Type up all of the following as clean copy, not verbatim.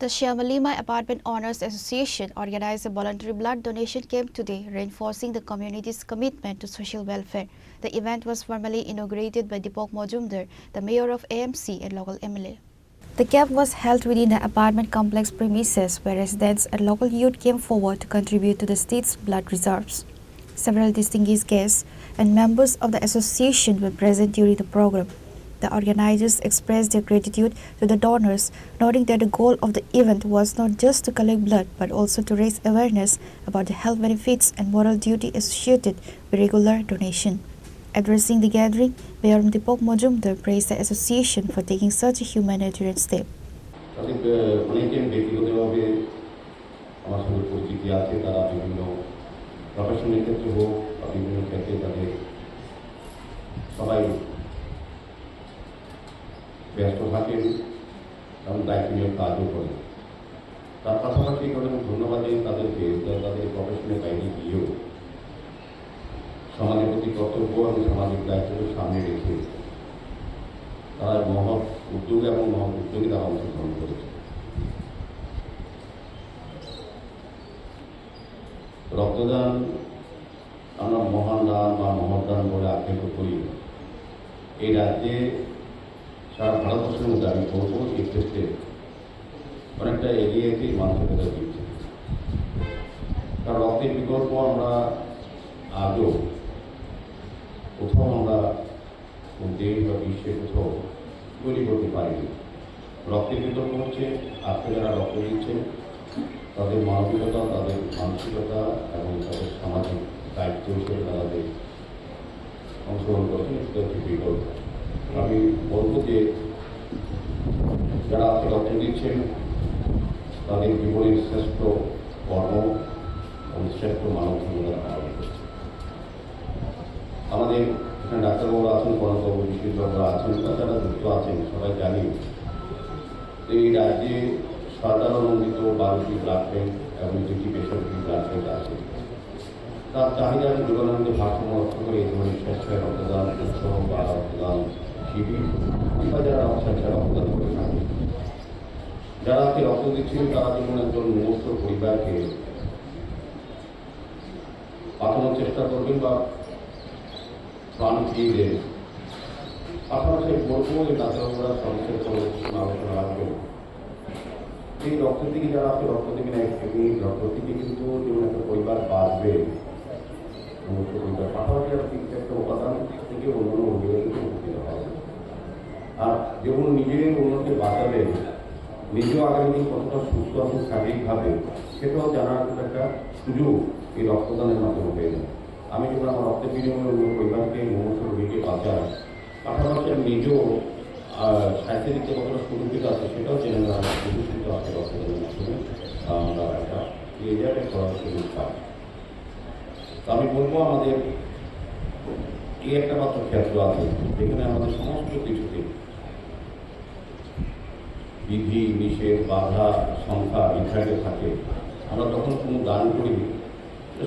The Shyamalima Apartment Owners Association organized a voluntary blood donation camp today, reinforcing the community's commitment to social welfare. The event was formally inaugurated by Deepak Majumdar, the mayor of AMC and local MLA. The camp was held within the apartment complex premises, where residents and local youth came forward to contribute to the state's blood reserves. Several distinguished guests and members of the association were present during the program. The organizers expressed their gratitude to the donors, noting that the goal of the event was not just to collect blood but also to raise awareness about the health benefits and moral duty associated with regular donation. Addressing the gathering, Mayor Deepak Majumdar praised the association for taking such a humanitarian step. ব্যস্ত থাকেন এবং দায়িত্ব নিয়ে কাজও করেন। তার পাশাপাশি ধন্যবাদ দিই তাদেরকে, তাদের প্রফেশনের বাইরে গিয়েও সমাজের প্রতি কর্তব্য এবং সামাজিক দায়িত্বকে সামনে রেখে তারা মহৎ উদ্যোগ এবং মহৎ উদ্যোগে তারা অংশগ্রহণ করেছে। রক্তদান আমরা মহান দান বা মহৎ দান বলে আখ্যায়িত করি। এই রাজ্যে সারা ভারতবর্ষের মধ্যে আমি বলবো এই ক্ষেত্রে অনেকটা এগিয়ে এসেই মানসিকতা দিচ্ছে। কারণ রক্তের বিকল্প আমরা আজও কোথাও আমরা দেশ বা বিশ্বে কোথাও তৈরি করতে পারিনি। রক্তের বিকল্প হচ্ছে আজকে যারা রক্ত দিচ্ছেন তাদের মানবিকতা, তাদের মানসিকতা এবং তাদের সামাজিক দায়িত্ব হিসেবে তাদের অংশগ্রহণ করছেন, সেটা হচ্ছে বিকল্প। আমি বলবো যে যারা আজকে রক্ত দিচ্ছেন তাদের জীবনের শ্রেষ্ঠ কর্ম এবং শ্রেষ্ঠ মানব ধর্মতা পালন করছে। আমাদের এখানে ডাক্তারবাবুরা আছেন, পরমবাবু বিশেষজ্ঞরা আছেন, তাছাড়া যুক্ত আছেন, সবাই জানি এই রাজ্যে সরকার অনুমোদিত 12টি ব্লাড ব্যাংক এবং 2টি বেসরকারি ব্লাড ব্যাংক আছে। তার চাহিদার যোগানের ভারসাম্য রক্ষা করে এই ধরনের স্বেচ্ছায় রক্তদান উৎসব বা রক্তদান শিবির বা যারা স্বেচ্ছায় রক্তদান করে থাকে, যারা আজকে রক্ত দিচ্ছেন তারা যেমন একজন মুমূর্ষ পরিবারকে বাঁচানোর চেষ্টা করবেন বা প্রাণ ফিরিয়ে দেন। পাশাপাশি বলবো যে ডাক্তারবাবুরা সদস্যের আলোচনা রাখবেন। এই রক্ত থেকে যারা আজকে রক্ত দেবেন রক্ত থেকে কিন্তু যেমন একটা পরিবার বাঁচবে, মুমূর্ষ পরিবার পাশাপাশি একটা উপাদান থেকে অন্যান্য রোগীরা কিন্তু উপকৃত হবে। আর যেমন নিজের অন্যকে বাঁচাবে, নিজেও আগামী দিন কতটা সুস্থ আছে শারীরিকভাবে সেটাও জানার একটা সুযোগ এই রক্তদানের মাধ্যমে পেয়ে যায়। আমি যখন আমার রক্তের বিনিময়ে অন্য পরিবারকে মুমূর্ষ রোগীকে বাঁচাই, পাশাপাশি আমি নিজেও স্বাস্থ্যের দিকে কতটা সুরক্ষিত আছে সেটাও জেনে নেওয়া প্রতিষ্ঠিত আছে রক্তদানের মাধ্যমে আমরা একটা এরিয়াতে করার সুযোগ পাই। আমি বলবো আমাদের এই একটা মাত্র ক্ষেত্র আছে যেখানে আমাদের সমস্ত কিছুতে বিধি নিষেধ বাধা সংখ্যা নির্ধারিত থাকে। আমরা যখন কোনো দান করি,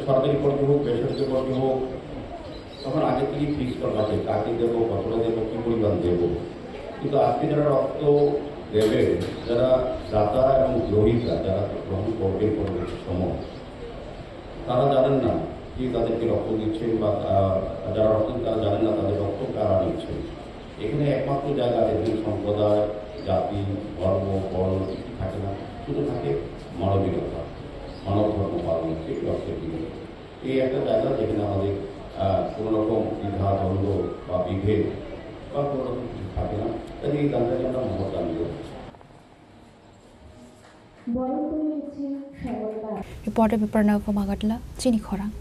সরকারি পর্যায়ে হোক বেসরকারি পর্যায়ে হোক, তখন আগে থেকেই ফিক্স করা আছে কাকে দেবো, কতটা দেবো, কী পরিমাণ দেবো। কিন্তু আজকে যারা রক্ত দেবে, যারা দাতা এবং গ্রহীতা যারা গ্রহণ করবেন পরবর্তী সময়, তারা জানেন না কি তাদেরকে রক্ত দিচ্ছেন বা যারা রক্ত তারা জানেন না তাদের রক্ত কারা নিচ্ছেন। এখানে একমাত্র জায়গা এখানে সম্প্রদায়, জাতি, ধর্ম, বর্ণ কিছু থাকে না, শুধু থাকে মানবিকতা, মানব ধর্ম পালন হচ্ছে রক্তের বিনিময়ে। এই একটা জায়গা যেখানে আমাদের কোনো রকম দ্বিধা দ্বন্দ্ব বা বিভেদ বা কোনো রকম কিছু থাকে না। তাই এই গানটাকে আমরা মহৎ গান দিতে Reported by Pranav from Agartala, Chini Khorang.